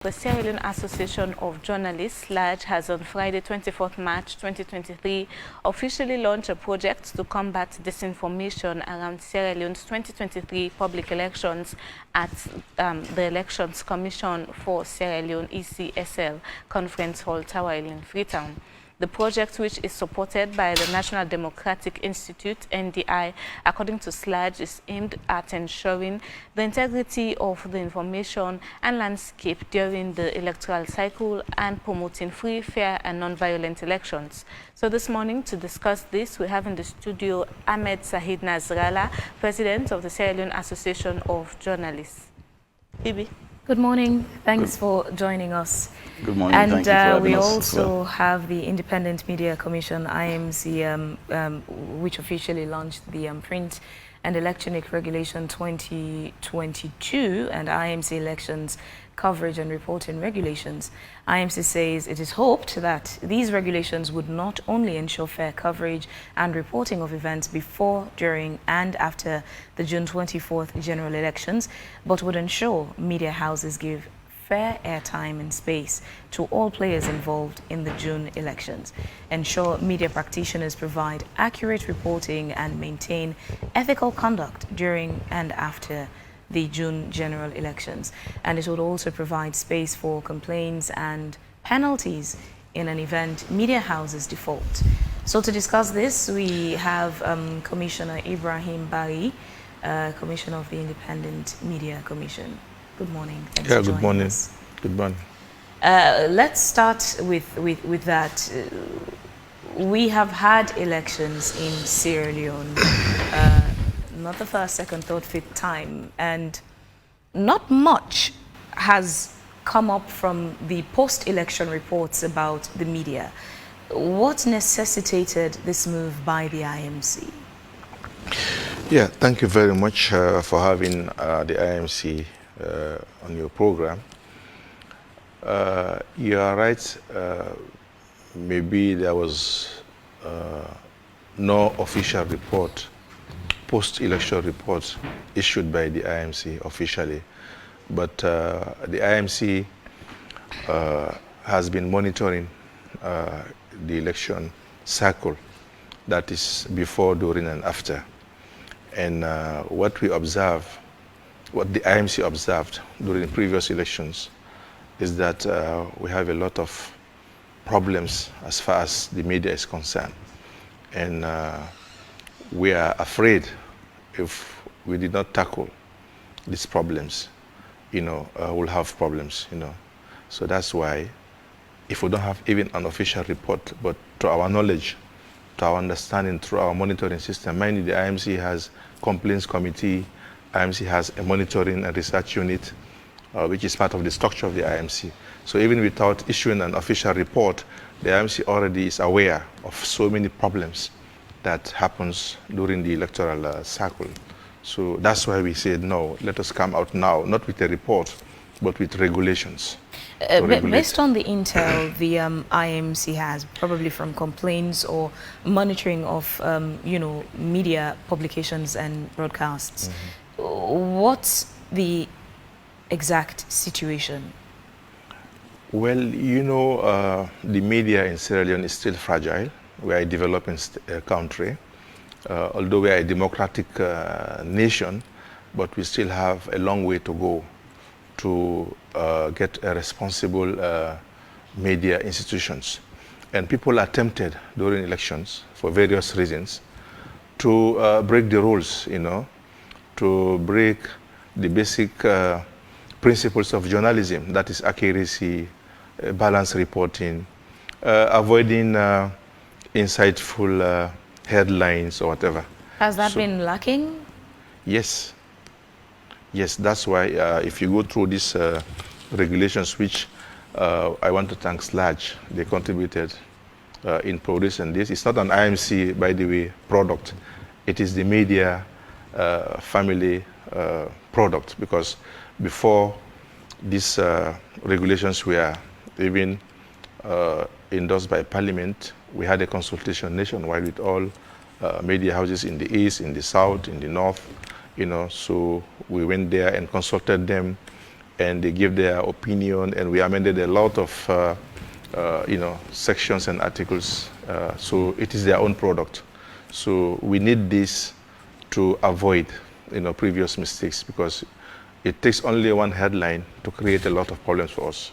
The Sierra Leone Association of Journalists, SLAJ, has on Friday, 24th March 2023, officially launched a project to combat disinformation around Sierra Leone's 2023 public elections at the Elections Commission for Sierra Leone ECSL Conference Hall Tower in Freetown. The project, which is supported by the National Democratic Institute, NDI, according to SLAJ, is aimed at ensuring the integrity of the information and landscape during the electoral cycle and promoting free, fair and non-violent elections. So this morning, to discuss this, we have in the studio Ahmed Sahid Nasralla, President of the Sierra Leone Association of Journalists. Bibi. Good morning. Thanks for joining us. Good morning. And thank you for having we us also have the Independent Media Commission, IMC, which officially launched the Print and Electronic Regulation 2022 and IMC Elections Coverage and Reporting Regulations. IMC says it is hoped that these regulations would not only ensure fair coverage and reporting of events before, during and after the June 24th general elections, but would ensure media houses give fair airtime and space to all players involved in the June elections, ensure media practitioners provide accurate reporting and maintain ethical conduct during and after the June general elections. And it would also provide space for complaints and penalties in an event media houses default. So to discuss this, we have Commissioner Ibrahim Bari, Commissioner of the Independent Media Commission. Good morning. Thanks for good morning. Us. Good morning. Let's start with that. We have had elections in Sierra Leone, not the first, second, third, fifth time, and not much has come up from the post-election reports about the media. What necessitated this move by the IMC? Yeah, thank you very much for having the IMC on your program. You are right, maybe there was no official report, post-election report issued by the IMC officially, but the IMC has been monitoring the election cycle, that is before, during and after. And what we observe, what the IMC observed during the previous elections is that we have a lot of problems as far as the media is concerned. And we are afraid if we did not tackle these problems, we'll have problems, So that's why, if we don't have even an official report, but to our knowledge, to our understanding through our monitoring system, mainly the IMC has complaints committee, IMC has a monitoring and research unit, which is part of the structure of the IMC. So even without issuing an official report, the IMC already is aware of so many problems that happens during the electoral cycle. So that's why we said, no, let us come out now, not with a report, but with regulations. Based on the intel the IMC has, probably from complaints or monitoring of, media publications and broadcasts, what's the exact situation? Well, the media in Sierra Leone is still fragile. We are a developing country. Although we are a democratic nation, but we still have a long way to go to get a responsible media institutions. And people are tempted during elections for various reasons to break the rules, to break the basic principles of journalism, that is accuracy, balanced reporting, avoiding insightful headlines or whatever. Has that been lacking? Yes. Yes, that's why if you go through these regulations, which I want to thank SLAJ, they contributed in producing this. It's not an IMC, by the way, product. It is the media family product, because before these regulations were even endorsed by Parliament, we had a consultation nationwide with all media houses in the east, in the south, in the north, so we went there and consulted them and they give their opinion, and we amended a lot of sections and articles. So it is their own product. So we need this to avoid previous mistakes, because it takes only one headline to create a lot of problems for us.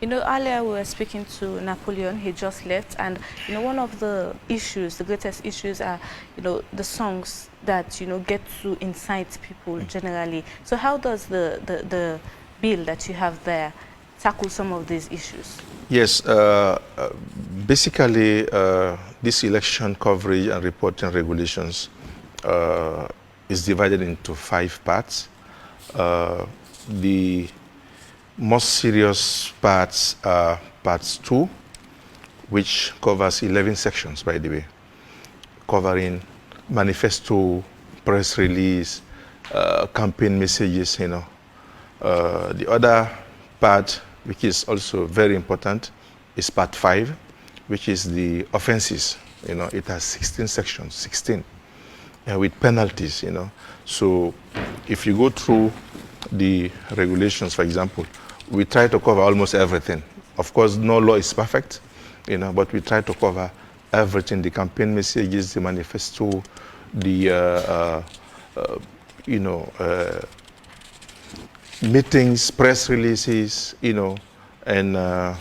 Earlier we were speaking to Napoleon. He just left, and one of the issues, the greatest issues, are the songs that get to incite people generally. So how does the bill that you have there tackle some of these issues? Yes, basically this election coverage and reporting regulations is divided into 5 parts. The most serious parts are parts 2, which covers 11 sections, by the way, covering manifesto, press release, campaign messages. The other part, which is also very important, is part 5, which is the offenses. It has 16 sections, 16, with penalties. So if you go through the regulations, for example, we try to cover almost everything. Of course, no law is perfect, but we try to cover everything: the campaign messages, the manifesto, the meetings, press releases, and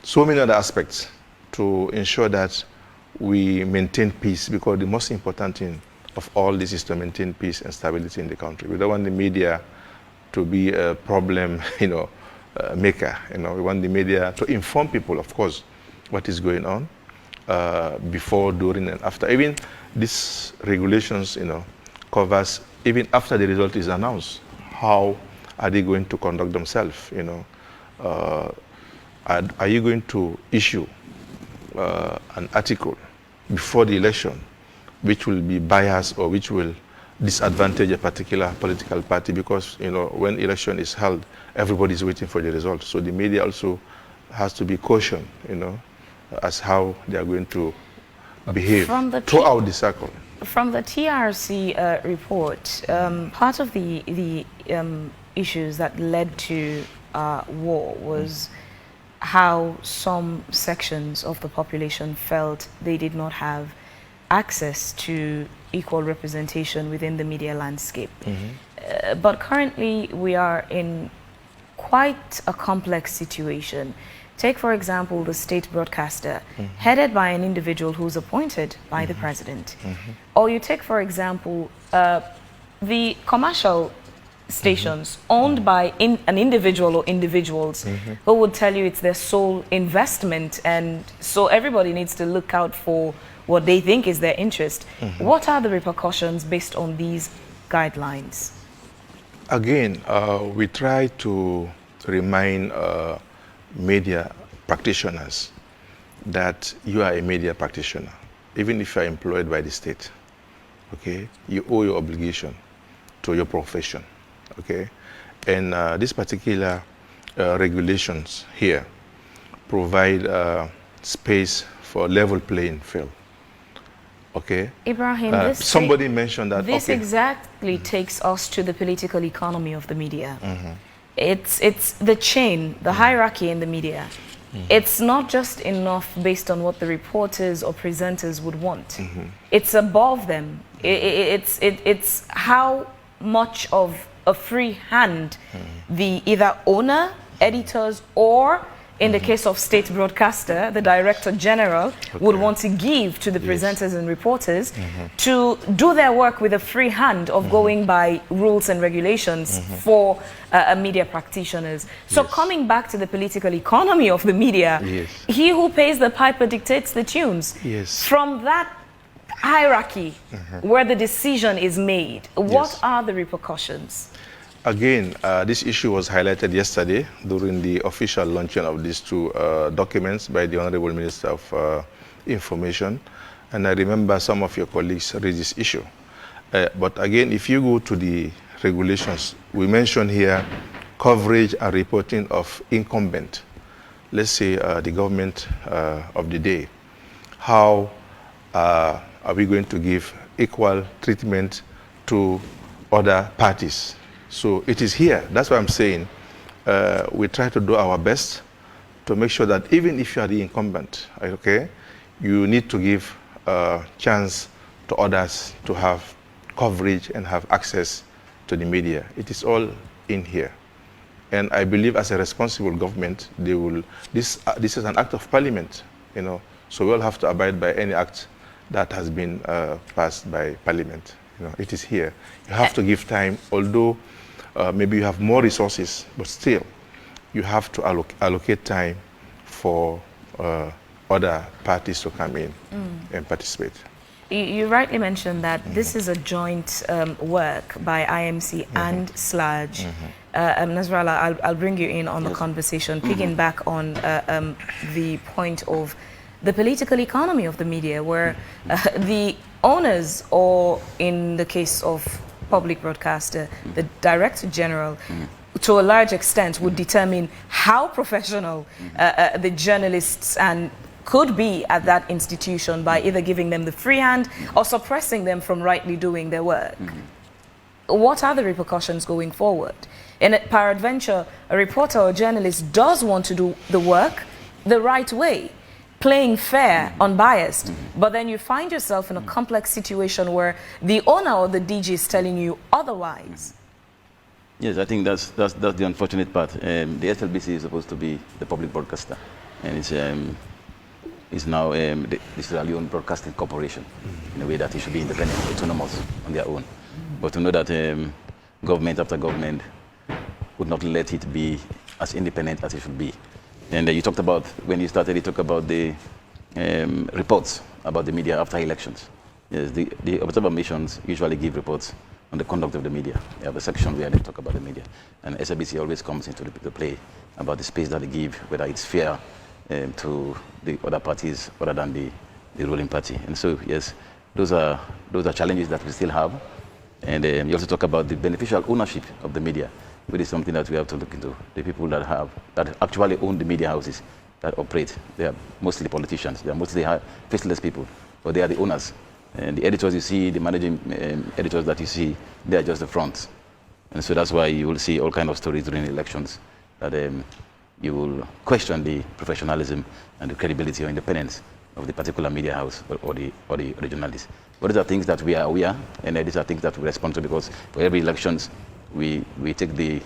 so many other aspects to ensure that we maintain peace, because the most important thing of all this is to maintain peace and stability in the country. We don't want the media to be a problem, maker. We want the media to inform people, of course, what is going on before, during, and after. Even these regulations, covers even after the result is announced. How are they going to conduct themselves? Are you going to issue an article before the election which will be biased or which will disadvantage a particular political party? Because when election is held, everybody is waiting for the result. So the media also has to be cautioned, as how they are going to behave throughout the cycle. From the TRC report, part of the issues that led to war was how some sections of the population felt they did not have access to equal representation within the media landscape. But currently we are in quite a complex situation. Take, for example, the state broadcaster, headed by an individual who's appointed by the president. Or you take, for example, the commercial stations owned by an individual or individuals who would tell you it's their sole investment, and so everybody needs to look out for what they think is their interest. What are the repercussions based on these guidelines? Again, we try to remind media practitioners that you are a media practitioner. Even if you are employed by the state, okay, you owe your obligation to your profession, okay? And these particular regulations here provide space for level playing field. Okay. Ibrahim, somebody mentioned that. This exactly takes us to the political economy of the media. It's the chain, the hierarchy in the media. It's not just enough based on what the reporters or presenters would want. It's above them. It's how much of a free hand the either owner, editors, or in the case of state broadcaster, the director general would want to give to the presenters and reporters to do their work with a free hand of going by rules and regulations for media practitioners. So coming back to the political economy of the media, he who pays the piper dictates the tunes. From that hierarchy where the decision is made, what are the repercussions? Again, this issue was highlighted yesterday during the official launching of these 2 documents by the Honorable Minister of Information. And I remember some of your colleagues raised this issue. But again, if you go to the regulations, we mention here coverage and reporting of incumbent, let's say the government of the day. How are we going to give equal treatment to other parties So it is here. That's why I'm saying we try to do our best to make sure that even if you are the incumbent, okay, you need to give a chance to others to have coverage and have access to the media. It is all in here. And I believe as a responsible government, they will, this is an act of parliament, you know, so we all have to abide by any act that has been passed by parliament. You know, it is here. You have to give time, although maybe you have more resources, but still, you have to allocate time for other parties to come in and participate. You rightly mentioned that this is a joint work by IMC and SLAJ. Nasralla, I'll bring you in on the conversation, picking back on the point of the political economy of the media, where the owners, or in the case of public broadcaster, the Director General, to a large extent would determine how professional the journalists and could be at that institution by either giving them the free hand or suppressing them from rightly doing their work. What are the repercussions going forward? And peradventure, a reporter or journalist does want to do the work the right way, playing fair, unbiased, but then you find yourself in a complex situation where the owner or the DG is telling you otherwise. Yes, I think that's the unfortunate part. The SLBC is supposed to be the public broadcaster, and it's now the Sierra Leone Broadcasting Corporation, in a way that it should be independent, autonomous on their own. But to know that government after government would not let it be as independent as it should be. And you talked about, when you started, you talked about the reports about the media after elections. Yes, the observer missions usually give reports on the conduct of the media. They have a section where they talk about the media. And SABC always comes into the play about the space that they give, whether it's fair to the other parties other than the ruling party. And so, yes, those are challenges that we still have. And you also talk about the beneficial ownership of the media, which is something that we have to look into. The people that actually own the media houses that operate, they are mostly politicians. They are mostly faceless people, but they are the owners. And the editors you see, the managing editors that you see, they are just the fronts. And so that's why you will see all kinds of stories during elections that you will question the professionalism and the credibility or independence of the particular media house or the journalists. But these are things that we are aware, and these are things that we respond to, because for every elections, we take the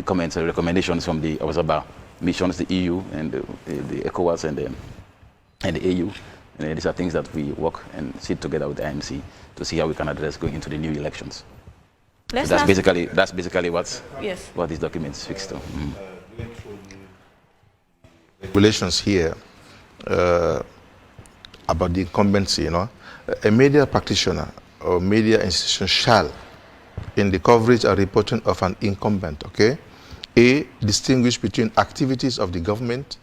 comments and recommendations from the observer missions, the EU and the ECOWAS and the AU. And these are things that we work and sit together with the IMC to see how we can address going into the new elections. So that's basically what these documents fix to. Regulations here about the incumbency, you know, a media practitioner or media institution shall, in the coverage and reporting of an incumbent, okay, distinguish between activities of the government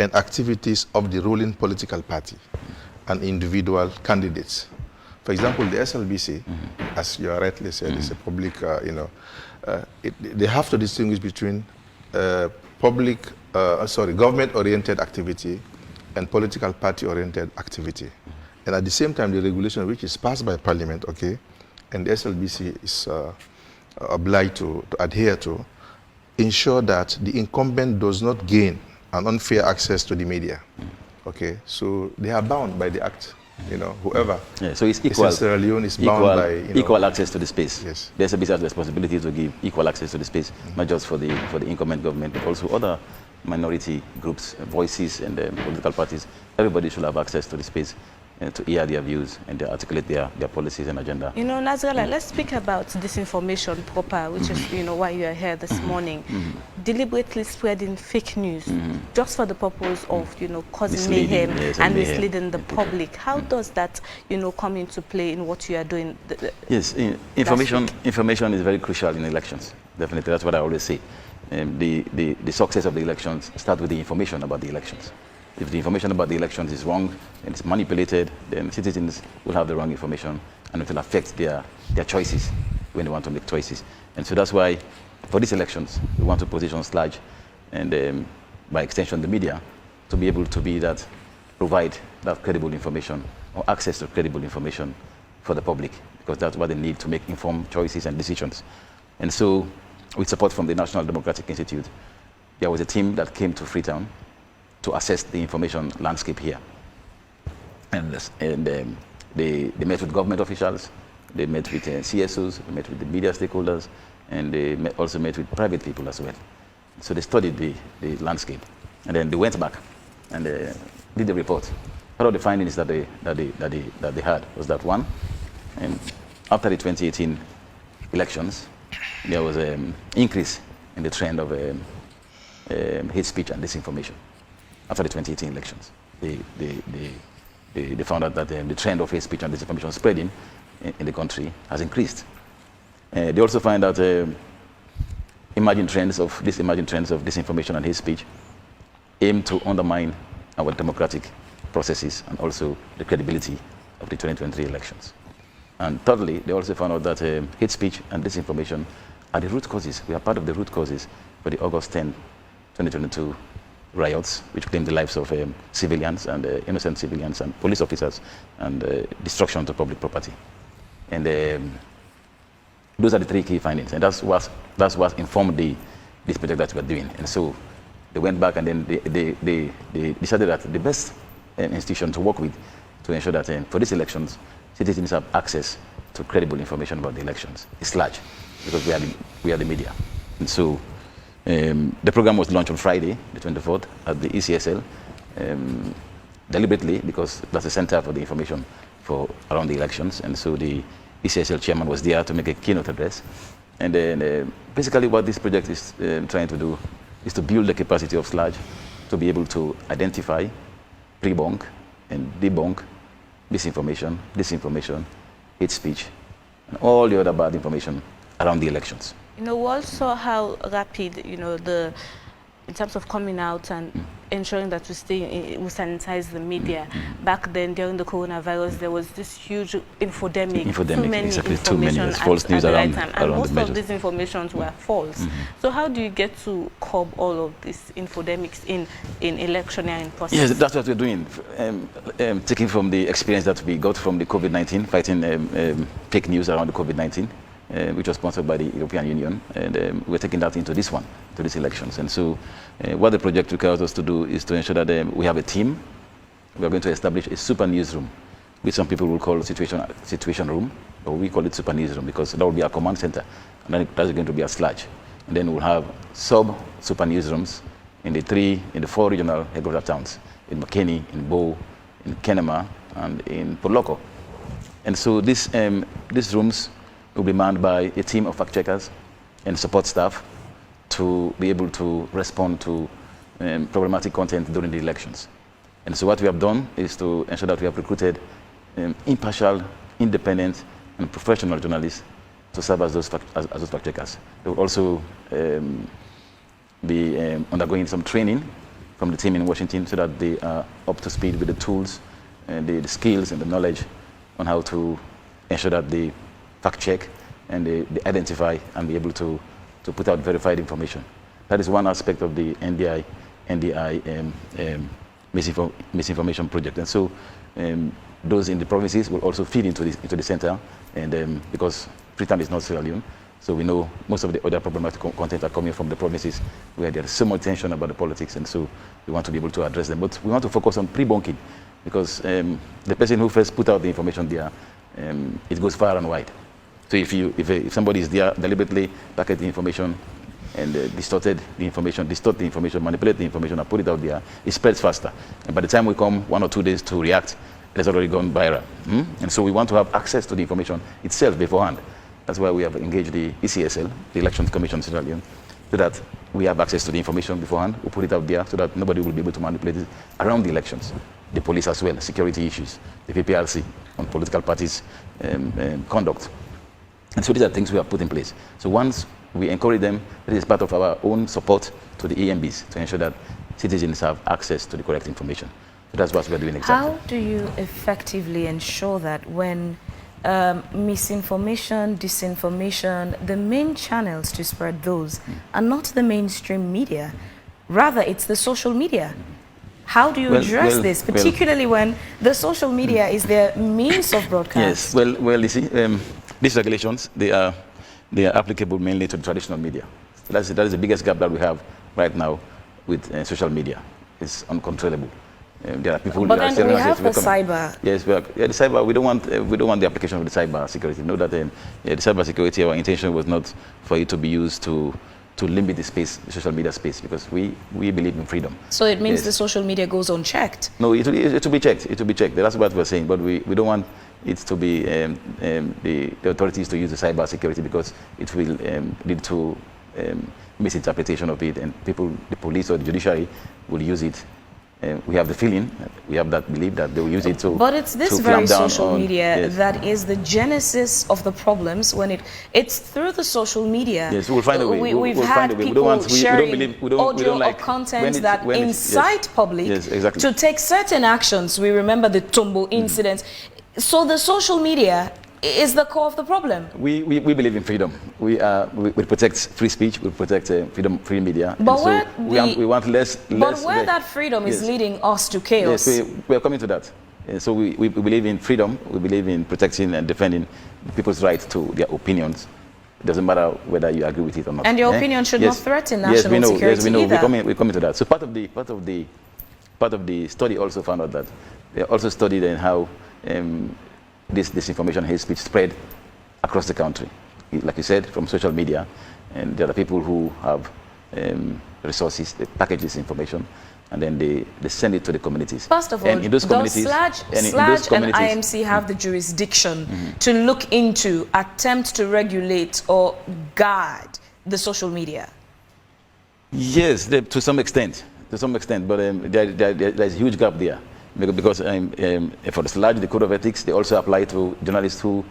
and activities of the ruling political party and individual candidates. For example, the SLBC, as you rightly said, is a public, they have to distinguish between government-oriented activity and political party-oriented activity. And at the same time, the regulation which is passed by Parliament, okay, and the SLBC is obliged to adhere to, ensure that the incumbent does not gain an unfair access to the media. Okay, so they are bound by the act. You know, whoever. Yeah, so it's equal. Sierra Leone is bound by equal access to the space. Yes. The SABC has the responsibility to give equal access to the space, not just for the incumbent government, but also other minority groups, voices, and political parties. Everybody should have access to the space to hear their views and to articulate their policies and agenda. You know, Nasralla, let's speak about disinformation proper, which is, you know, why you are here this morning. Deliberately spreading fake news just for the purpose of, you know, causing mayhem and misleading the public. How does that, you know, come into play in what you are doing? Yes, information is very crucial in elections. Definitely, that's what I always say. The success of the elections starts with the information about the elections. If the information about the elections is wrong and it's manipulated, then citizens will have the wrong information and it will affect their choices when they want to make choices. And so that's why for these elections, we want to position SLAJ and by extension the media to be able to provide that credible information or access to credible information for the public, because that's what they need to make informed choices and decisions. And so, with support from the National Democratic Institute, there was a team that came to Freetown to assess the information landscape here. And they met with government officials, they met with CSOs, they met with the media stakeholders, and they also met with private people as well. So they studied the landscape, and then they went back and did the report. Part of the findings that they had was that one, after the 2018 elections, there was an increase in the trend of hate speech and disinformation. After the 2018 elections, they found out that the trend of hate speech and disinformation spreading in the country has increased. They also find out emerging trends of disinformation and hate speech aim to undermine our democratic processes and also the credibility of the 2023 elections. And thirdly, they also found out that hate speech and disinformation are the root causes. We are part of the root causes for the August 10, 2022 riots, which claimed the lives of civilians and innocent civilians and police officers, and destruction to public property. And those are the three key findings, and that's what informed this project that we're doing. And so they went back and then they decided that the best institution to work with to ensure that for these elections, citizens have access to credible information about the elections is SLAJ, because we are the media. And so the program was launched on Friday, the 24th, at the ECSL, deliberately because that's the center for the information for around the elections. And so the ECSL chairman was there to make a keynote address. And then basically what this project is trying to do is to build the capacity of SLAJ to be able to identify, pre-bunk, and debunk disinformation, hate speech, and all the other bad information around the elections. We also how rapid, in terms of coming out and ensuring that we sanitize the media. Back then, during the coronavirus, there was this huge infodemic, too many false news around and most of these informations were false. So how do you get to curb all of these infodemics in electioneering process? Yes, that's what we're doing. Taking from the experience that we got from the COVID-19, fighting fake news around the COVID-19, which was sponsored by the European Union, and we're taking that into this one, to these elections. And so what the project requires us to do is to ensure that we have a team. We are going to establish a super newsroom, which some people will call situation room, but we call it super newsroom because that will be our command center, and then that's going to be a SLAJ. And then we'll have sub-super newsrooms in the four regional headquarter towns, in Makeni, in Bo, in Kenema, and in Poloko. And so these rooms will be manned by a team of fact-checkers and support staff to be able to respond to problematic content during the elections. And so what we have done is to ensure that we have recruited impartial, independent, and professional journalists to serve as those fact-checkers. They will also be undergoing some training from the team in Washington so that they are up to speed with the tools, and the skills and the knowledge on how to ensure that they fact check and they identify and be able to put out verified information. That is one aspect of the NDI misinformation project. And so those in the provinces will also feed into the center, and because Freetown is not Sierra Leone, so we know most of the other problematic content are coming from the provinces where there is so much tension about the politics, and so we want to be able to address them. But we want to focus on pre-bunking, because the person who first put out the information there, it goes far and wide. So if somebody is there deliberately packet the information and distort the information, manipulate the information and put it out there, it spreads faster. And by the time we come 1 or 2 days to react, it has already gone viral. And so we want to have access to the information itself beforehand. That's why we have engaged the ECSL, the Elections Commission of Sierra Leone, so that we have access to the information beforehand. We put it out there so that nobody will be able to manipulate it around the elections. The police as well, security issues, the PPRC on political parties' conduct. And so these are things we have put in place. So once we encourage them, it is part of our own support to the EMBs to ensure that citizens have access to the correct information. So that's what we're doing exactly. How do you effectively ensure that when misinformation, disinformation, the main channels to spread those are not the mainstream media, rather it's the social media? How do you address this, particularly when the social media is their means of broadcast? Yes, well, you see, these regulations, they are they are applicable mainly to the traditional media. So that is the biggest gap that we have right now with social media. It's uncontrollable. There are people. But then we have the cyber. Yes, the cyber. We don't want the application of the cyber security. Know that the cyber security. Our intention was not for it to be used to limit the space, the social media space, because we believe in freedom. So it means the social media goes unchecked. No, it will be checked. It will be checked. That's what we're saying. But we don't want it to be the authorities to use the cyber security, because it will lead to misinterpretation of it, and people, the police or the judiciary, will use it. We have the feeling, we have that belief that they will use it to. But it's this very social media that is the genesis of the problems. When it's through the social media. Yes, we'll find a way. We've had people sharing audio or content that incite public to take certain actions. We remember the Tumbo incidents. So the social media is the core of the problem. We believe in freedom. We protect free speech. We protect free media. But we want less. But where that freedom is leading us to chaos. Yes, we are coming to that. So we believe in freedom. We believe in protecting and defending people's right to their opinions. It doesn't matter whether you agree with it or not. And your opinion should not threaten national security. Yes, we know. Either. We're coming to that. So part of the study also found out that they also studied how this disinformation, hate speech spread across the country. Like you said, from social media, and there are people who have resources, they package this information, and then they send it to the communities. First of all, and in those communities, SLAJ and IMC have the jurisdiction to look into, attempt to regulate or guard the social media? Yes, to some extent, but there's a huge gap there. Because for the SLAJ, the code of ethics, they also apply to journalists who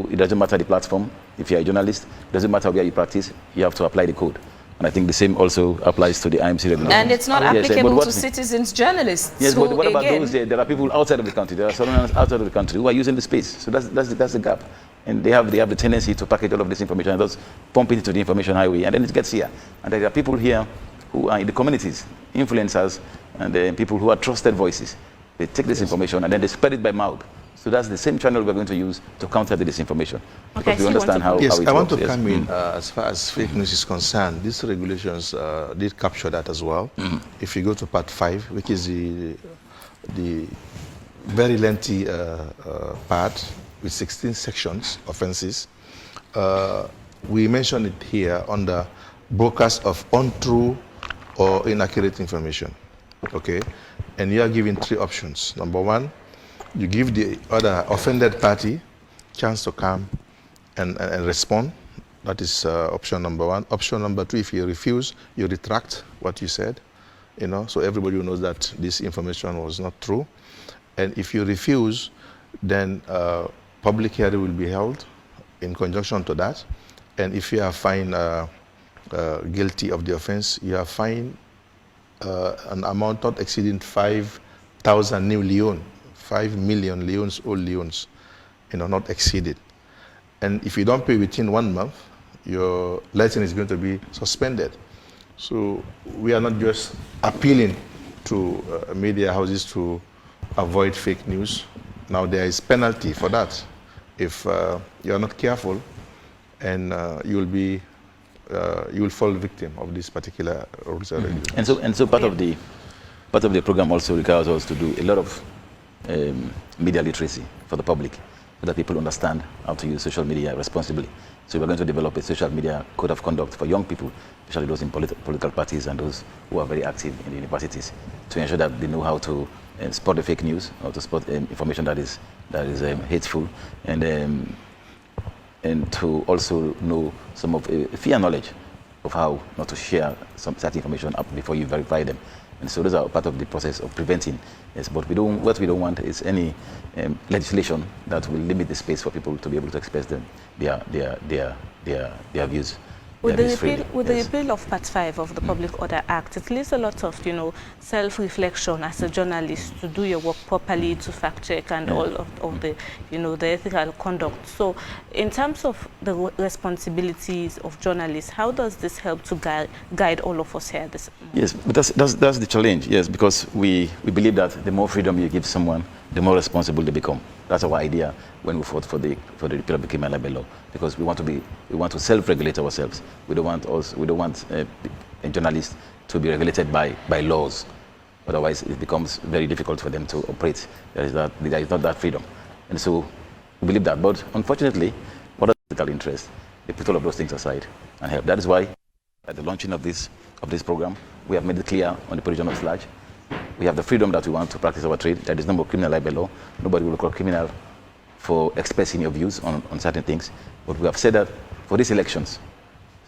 it doesn't matter the platform. If you're a journalist, it doesn't matter where you practice, you have to apply the code. And I think the same also applies to the IMC regulation. And it's not applicable to citizens, journalists. Yes, but what about those? There are people outside of the country. There are Southerners outside of the country who are using the space. So that's the gap. And they have the tendency to package all of this information and just pump it into the information highway, and then it gets here. And there are people here who are in the communities, influencers, and people who are trusted voices. They take this information and then they spread it by mouth. So that's the same channel we're going to use to counter the disinformation. Okay, because we understand how it works. Yes, I want to come in as far as fake news is concerned. These regulations did capture that as well. If you go to part 5, which is the very lengthy part with 16 sections, offenses, we mentioned it here under broadcast of untrue or inaccurate information. Okay, and you are given 3 options. Number 1, you give the other offended party chance to come and respond. That is option number 1. Option number 2, if you refuse, you retract what you said, so everybody knows that this information was not true. And if you refuse, then public hearing will be held in conjunction to that. And if you are found guilty of the offense, you are fined an amount not exceeding 5,000 new leon, 5 million leons, old leons, not exceeded. And if you don't pay within 1 month, your license is going to be suspended. So we are not just appealing to media houses to avoid fake news. Now there is penalty for that. If you are not careful, and you will fall victim of this particular rules and regulations. And so part of the program also requires us to do a lot of media literacy for the public, so that people understand how to use social media responsibly. So we're going to develop a social media code of conduct for young people, especially those in political parties and those who are very active in the universities, to ensure that they know how to spot the fake news, how to spot information that is hateful, and to also know some of fair knowledge of how not to share some certain information up before you verify them. And so those are part of the process of preventing. Yes, but what we don't want is any legislation that will limit the space for people to be able to express their views. With the repeal of Part 5 of the Public Order Act, it leaves a lot of, self-reflection as a journalist to do your work properly, to fact-check and all of the, the ethical conduct. So, in terms of the responsibilities of journalists, how does this help to guide all of us here? Yes, but that's the challenge. Yes, because we believe that the more freedom you give someone, the more responsible they become. That's our idea when we fought for the repeal of the criminal libel law, because we want to self-regulate ourselves. We don't want a journalist to be regulated by laws. Otherwise, it becomes very difficult for them to operate. There is not that freedom, and so we believe that. But unfortunately, what are the political interests? They put all of those things aside and help. That is why, at the launching of this program, we have made it clear on the position of SLAJ. We have the freedom that we want to practice our trade. There is no more criminal libel law. Nobody will call criminal for expressing your views on certain things. But we have said that for these elections,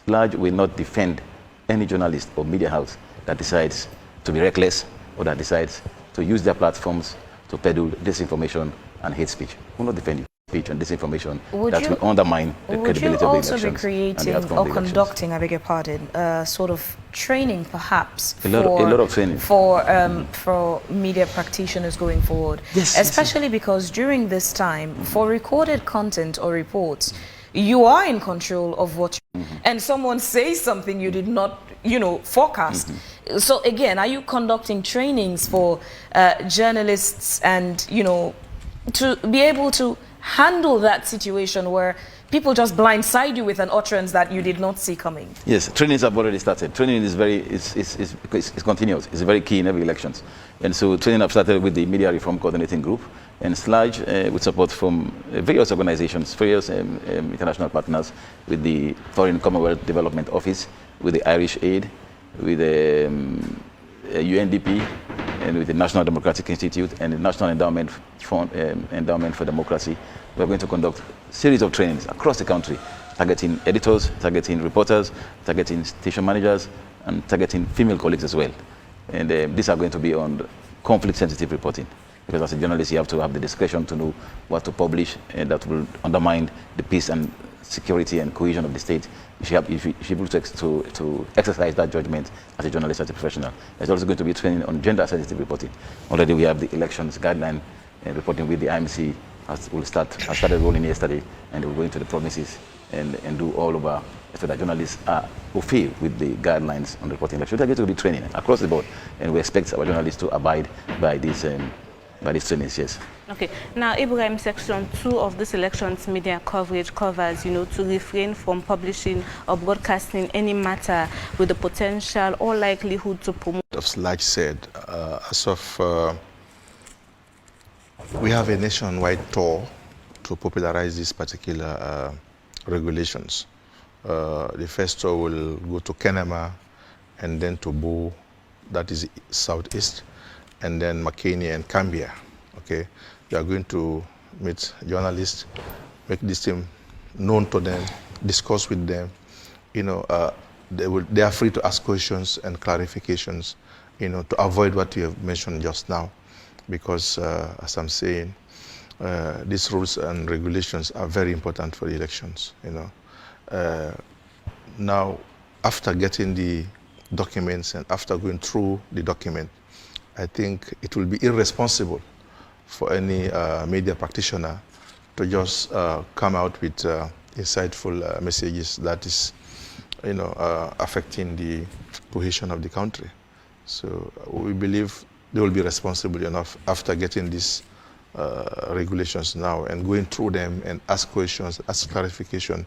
SLAJ will not defend any journalist or media house that decides to be reckless or that decides to use their platforms to peddle disinformation and hate speech. We will not defend speech and disinformation that will undermine the credibility of the elections. Would you also be creating or conducting, I beg your pardon, sort of training perhaps a lot of training for media practitioners going forward? Yes, especially because during this time, for recorded content or reports, you are in control of what and someone says something you did not, forecast. So again, are you conducting trainings for journalists and, to be able to handle that situation where people just blindside you with an utterance that you did not see coming? Yes, trainings have already started. Training is it's continuous. It's very key in every elections. And so training have started with the Media Reform Coordinating Group and SLAJ with support from various organizations, various international partners, with the Foreign Commonwealth Development Office, with the Irish Aid, with the UNDP, and with the National Democratic Institute and the National Endowment Fund, Endowment for Democracy. We're going to conduct a series of trainings across the country, targeting editors, targeting reporters, targeting station managers, and targeting female colleagues as well. And these are going to be on conflict-sensitive reporting, because as a journalist, you have to have the discretion to know what to publish, and that will undermine the peace and security and cohesion of the state. You should be able to exercise that judgment as a journalist, as a professional. There's also going to be training on gender-sensitive reporting. Already we have the elections guideline reporting with the IMC has started rolling yesterday, and we're going to the provinces and do all over so that journalists are fulfilled with the guidelines on reporting elections. They're going to be training across the board, and we expect our journalists to abide by these trainings, yes. Okay. Now, Ibrahim, Section 2 of this elections media coverage covers, to refrain from publishing or broadcasting any matter with the potential or likelihood to promote. Of SLAJ said, as of we have a nationwide tour to popularize these particular regulations. The first tour will go to Kenema and then to Bo, that is southeast, and then McKinney and Cambia. Okay, we are going to meet journalists, make this team known to them, discuss with them. They are free to ask questions and clarifications, to avoid what you have mentioned just now, because as I'm saying, these rules and regulations are very important for the elections. Now, after getting the documents and after going through the document, I think it will be irresponsible for any media practitioner to just come out with insightful messages that is, affecting the cohesion of the country. So we believe they will be responsible enough after getting these regulations now and going through them and ask questions, ask clarification.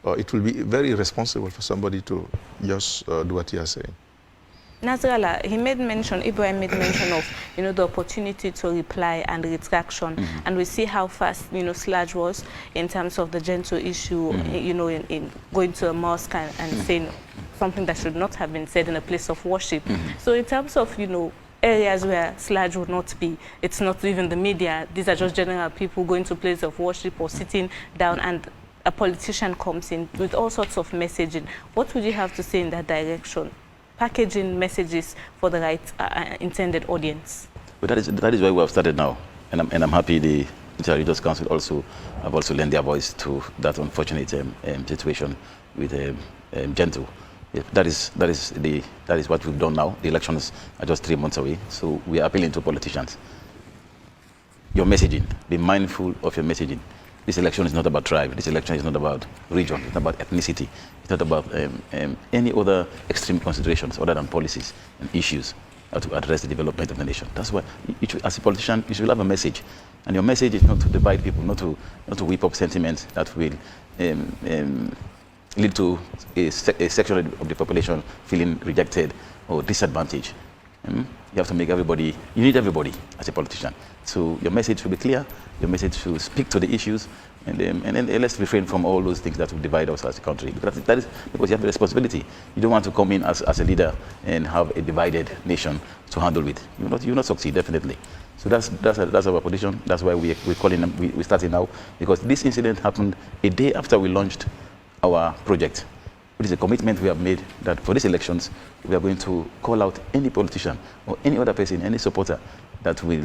It will be very irresponsible for somebody to just do what he is saying. Nasralla, Ibrahim made mention of, the opportunity to reply and retraction, and we see how fast, SLAJ was in terms of the GENTO issue, in going to a mosque and saying something that should not have been said in a place of worship. So in terms of, areas where SLAJ would not be, it's not even the media, these are just general people going to place of worship or sitting down, and a politician comes in with all sorts of messaging. What would you have to say in that direction? Packaging messages for the right intended audience. But that is why we have started now, and I'm happy the Inter Leaders Council have also lent their voice to that unfortunate situation with GENTO. Yeah, that is what we've done now. The elections are just 3 months away, so we are appealing to politicians. Your messaging, be mindful of your messaging. This election is not about tribe. This election is not about region. It's not about ethnicity. It's not about any other extreme considerations other than policies and issues. how to address the development of the nation. That's why, as a politician, you should have a message. And your message is not to divide people, not to whip up sentiments that will lead to a section of the population feeling rejected or disadvantaged. You have to make everybody, you need everybody as a politician. So your message should be clear, your message should speak to the issues, and then let's refrain from all those things that will divide us as a country. Because that is because you have a responsibility. You don't want to come in as a leader and have a divided nation to handle with. You will not succeed, definitely. So that's our position. That's why we're calling, we're starting now, because this incident happened a day after we launched our project. It is a commitment we have made that for these elections, we are going to call out any politician or any other person, any supporter that will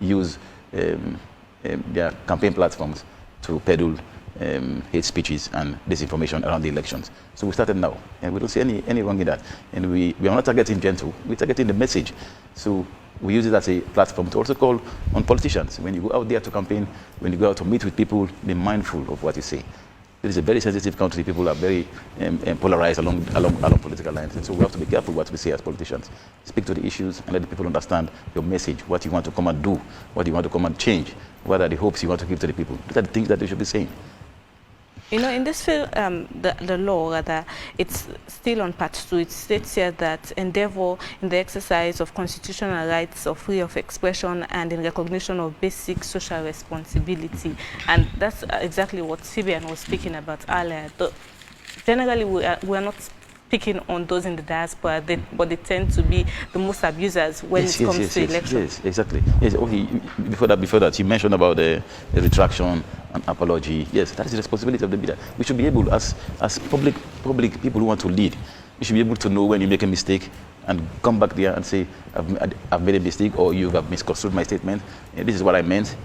use their campaign platforms to peddle hate speeches and disinformation around the elections. So we started now, and we don't see any wrong in that. And we are not targeting GENTO, we're targeting the message. So we use it as a platform to also call on politicians. When you go out there to campaign, when you go out to meet with people, be mindful of what you say. It is a very sensitive country. People are very polarized along political lines. And so we have to be careful what we say as politicians. Speak to the issues and let the people understand your message, what you want to come and do, what you want to come and change, what are the hopes you want to give to the people. These are the things that they should be saying. You know, in this field, the law, rather, it's still on part 2. It states here that endeavor in the exercise of constitutional rights of freedom of expression and in recognition of basic social responsibility. And that's exactly what Sibian was speaking about earlier. Generally, we are not picking on those in the diaspora, but they tend to be the most abusers when it comes to elections. Yes, exactly. Yes, okay. Before that, you mentioned about the retraction and apology. Yes, that is the responsibility of the media. We should be able, as public people who want to lead, you should be able to know when you make a mistake and come back there and say, I've made a mistake, or you have misconstrued my statement. This is what I meant,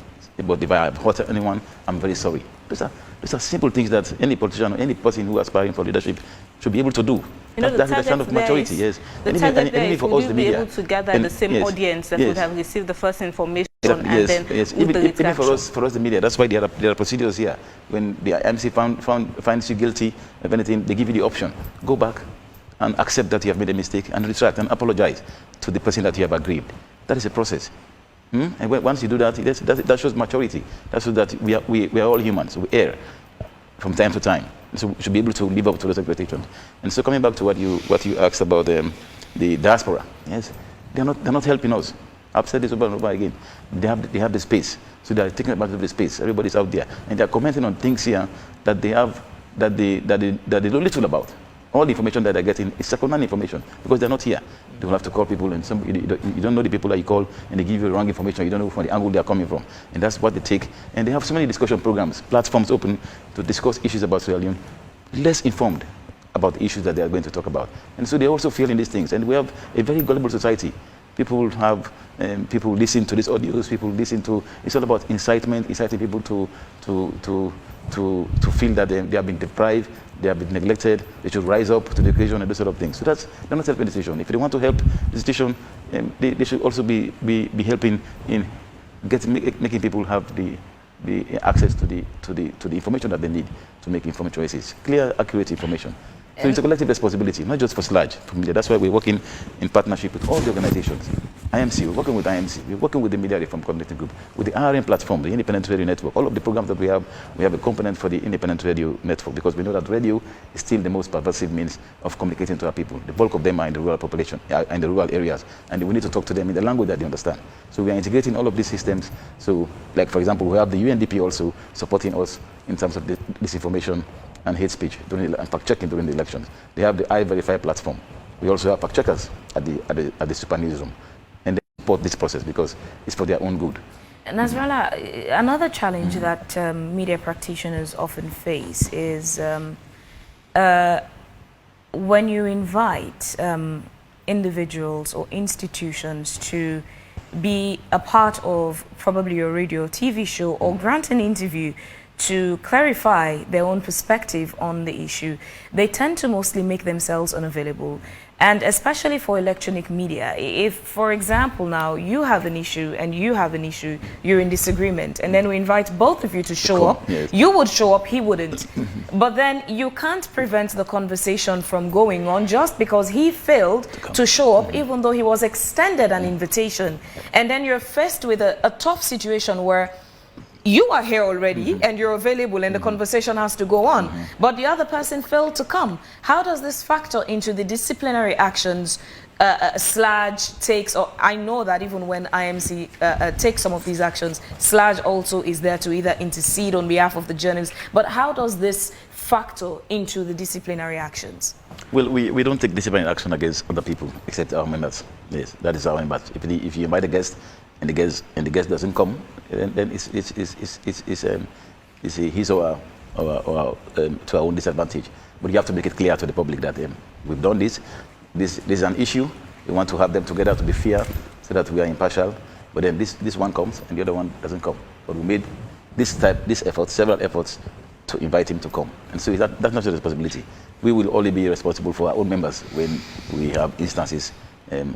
but if I have hurt anyone, I'm very sorry. These are simple things that any politician or any person who is aspiring for leadership should be able to do. You know, that's the kind of maturity, yes. The target there is, would you be able to gather the same audience that would have received the first information and then even for us, the media, that's why there are procedures here. When the IMC finds you guilty of anything, they give you the option. Go back and accept that you have made a mistake and retract and apologize to the person that you have aggrieved. That is a process. And once you do that, that shows maturity. That shows that we are all humans. We err from time to time. So we should be able to live up to those expectations. And so coming back to what you asked about the diaspora, yes, they're not helping us. I've said this over and over again. They have the space, so they are taking advantage of the space. Everybody's out there, and they are commenting on things here that they know little about. All the information that they're getting is secondhand information because they're not here. They will have to call people, and you don't know the people that you call, and they give you the wrong information. You don't know from the angle they are coming from, and that's what they take. And they have so many discussion programs, platforms open to discuss issues about Sierra Leone, less informed about the issues that they are going to talk about. And so they also feel in these things. And we have a very gullible society. People listen to these audios. People listen to. It's all about incitement, inciting people to feel that they have been deprived, they have been neglected, they should rise up to the occasion and those sort of things. So they're not helping the situation. If they want to help the situation, they should also be helping in making people have the access to the information that they need to make informed choices, clear, accurate information. So it's a collective responsibility, not just for SLAJ, for media. That's why we're working in partnership with all the organizations. IMC, we're working with IMC, we're working with the Media Reform Coordinating Group, with the IRN platform, the Independent Radio Network, all of the programs that we have a component for the Independent Radio Network because we know that radio is still the most pervasive means of communicating to our people. The bulk of them are in the rural population, in the rural areas, and we need to talk to them in the language that they understand. So we are integrating all of these systems. So, like for example, we have the UNDP also supporting us in terms of disinformation and hate speech and fact-checking during the elections. They have the I-Verify platform. We also have fact-checkers at the super newsroom. And they support this process because it's for their own good. Nasralla, another challenge that media practitioners often face is when you invite individuals or institutions to be a part of probably your radio or TV show or grant an interview to clarify their own perspective on the issue, they tend to mostly make themselves unavailable. And especially for electronic media, if, for example, now you have an issue and you have an issue, you're in disagreement, and then we invite both of you to show up, yes. You would show up, he wouldn't. But then you can't prevent the conversation from going on just because he failed to show up, even though he was extended an invitation. And then you're faced with a tough situation where you are here already and you're available and the conversation has to go on, but the other person failed to come. How does this factor into the disciplinary actions SLAJ takes? Or I know that even when IMC takes some of these actions, SLAJ also is there to either intercede on behalf of the journalists, but how does this factor into the disciplinary actions? Well, we don't take disciplinary action against other people except our members. Yes, that is our members. If you invite a guest and the guest doesn't come, then it's his or our to our own disadvantage. But you have to make it clear to the public that we've done this. This is an issue. We want to have them together to be fair, so that we are impartial. But then this one comes and the other one doesn't come. But we made several efforts to invite him to come. And so that's not your responsibility. We will only be responsible for our own members when we have instances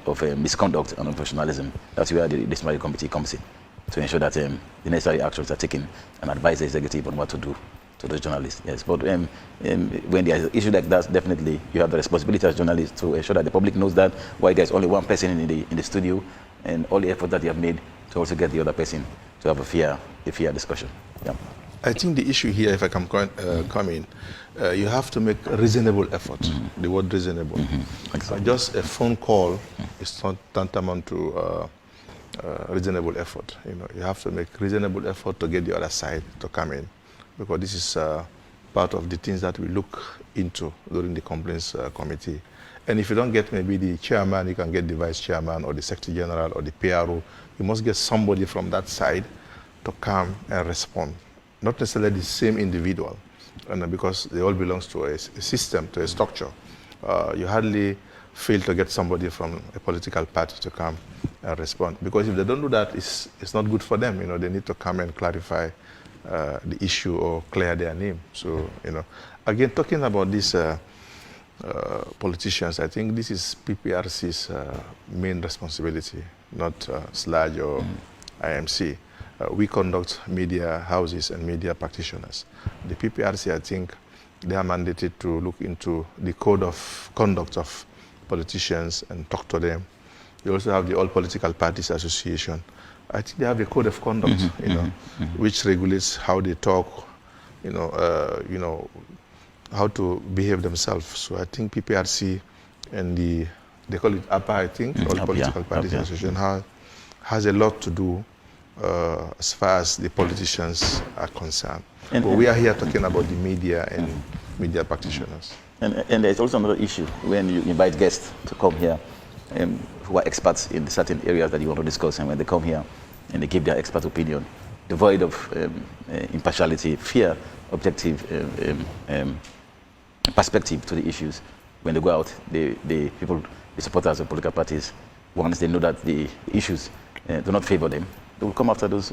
of misconduct and unprofessionalism. That's where the disciplinary committee comes in, to ensure that the necessary actions are taken and advise the executive on what to do to those journalists. Yes, but when there is an issue like that, definitely you have the responsibility as journalists to ensure that the public knows that why there's only one person in the studio, and all the effort that you have made to also get the other person to have a fair discussion. Yeah. I think the issue here, if I can come in, you have to make a reasonable effort. The word reasonable. Exactly. Just a phone call is not tantamount to reasonable effort. You have to make reasonable effort to get the other side to come in, because this is part of the things that we look into during the complaints committee. And if you don't get maybe the chairman, you can get the vice chairman or the secretary general or the PRO. You must get somebody from that side to come and respond. Not necessarily the same individual, and because they all belong to a system, to a structure. You hardly fail to get somebody from a political party to come and respond. Because if they don't do that, it's not good for them. They need to come and clarify the issue or clear their name. So, again, talking about these politicians, I think this is PPRC's main responsibility, not SLAJ or IMC. We conduct media houses and media practitioners. The PPRC, I think, they are mandated to look into the code of conduct of politicians and talk to them. We also have the All Political Parties Association. I think they have a code of conduct, which regulates how they talk, how to behave themselves. So I think PPRC and they call it APA, I think, All Political Parties Association, has a lot to do as far as the politicians are concerned. But we are here talking about the media and media practitioners. And there's also another issue when you invite guests to come here who are experts in certain areas that you want to discuss, and when they come here and they give their expert opinion, devoid of impartiality, fair, objective perspective to the issues. When they go out, the supporters of political parties, once they know that the issues do not favor them, they will come after those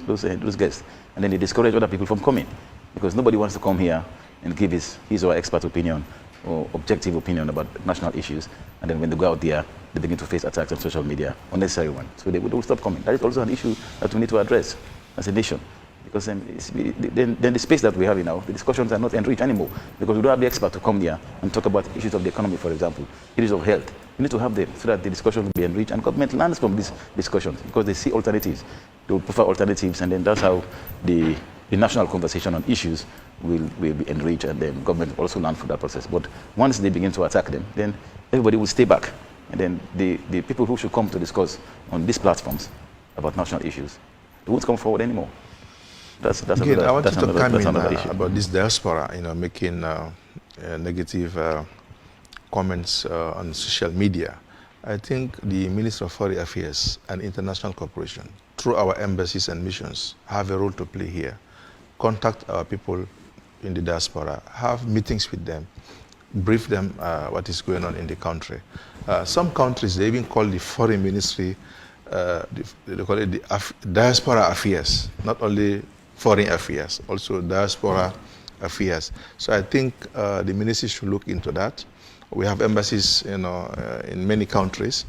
guests, and then they discourage other people from coming, because nobody wants to come here and give his or her expert opinion or objective opinion about national issues, and then when they go out there, they begin to face attacks on social media, unnecessary ones. So they will stop coming. That is also an issue that we need to address as a nation, because then the space that we have now, the discussions are not enriched anymore, because we don't have the expert to come here and talk about issues of the economy, for example, issues of health. We need to have them so that the discussion will be enriched, and government learns from these discussions, because they see alternatives. They will prefer alternatives, and then that's how the national conversation on issues will be enriched, and then government will also learn from that process. But once they begin to attack them, then everybody will stay back. And then the people who should come to discuss on these platforms about national issues, they won't come forward anymore. That's again, I wanted to come in issue. About this diaspora, making negative comments on social media. I think the Minister of Foreign Affairs and International Cooperation, through our embassies and missions, have a role to play here. Contact our people in the diaspora, have meetings with them, brief them what is going on in the country. Some countries, they even call the foreign ministry, they call it the diaspora affairs, not only foreign affairs, also diaspora affairs. So I think the ministry should look into that. We have embassies, in many countries.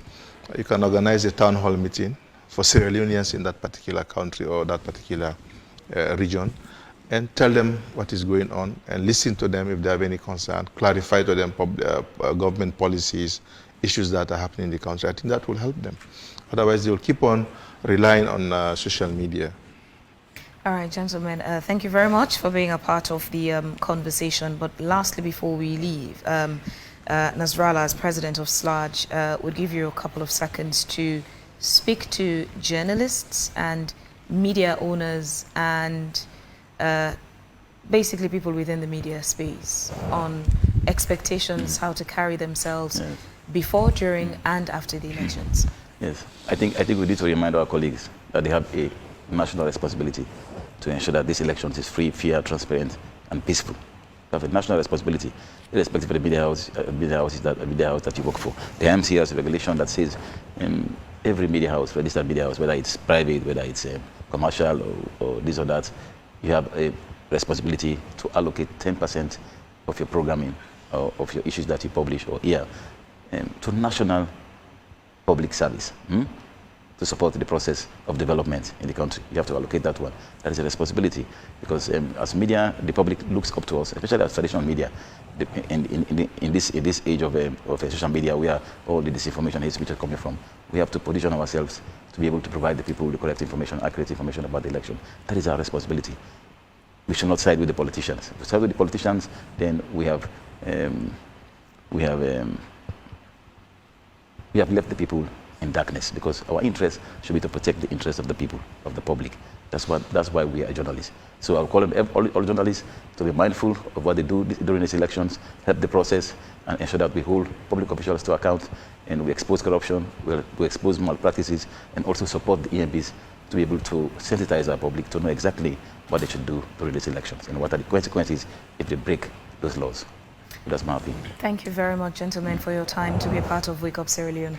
You can organize a town hall meeting for Sierra Leoneans in that particular country or that particular region, and tell them what is going on and listen to them if they have any concern, clarify to them government policies, issues that are happening in the country. I think that will help them. Otherwise, they will keep on relying on social media. All right, gentlemen, thank you very much for being a part of the conversation. But lastly, before we leave, Nasralla, as president of SLAJ, would give you a couple of seconds to speak to journalists and media owners and basically people within the media space on expectations, how to carry themselves before, during, and after the elections. Yes, I think we need to remind our colleagues that they have a national responsibility to ensure that this election is free, fair, transparent, and peaceful. You have a national responsibility, irrespective of the media house that you work for. The MC has a regulation that says every media house, registered media house, whether it's private, whether it's commercial or this or that, you have a responsibility to allocate 10% of your programming or of your issues that you publish or hear to national public service to support the process of development in the country. You have to allocate that one. That is a responsibility because as media, the public looks up to us, especially as traditional media. In this age of social media, where all the disinformation is which is coming from, we have to position ourselves to be able to provide the people the correct information, accurate information about the election. That is our responsibility. We should not side with the politicians. If we side with the politicians, then we have left the people in darkness, because our interest should be to protect the interests of the people, of the public. That's why we are journalists. So I'll call them all journalists to be mindful of what they do during these elections, help the process, and ensure that we hold public officials to account, and we expose corruption, we expose malpractices, and also support the EMPs to be able to sensitize our public to know exactly what they should do during these elections and what are the consequences if they break those laws. That's my opinion. Thank you very much, gentlemen, for your time to be a part of Wake Up Sierra Leone.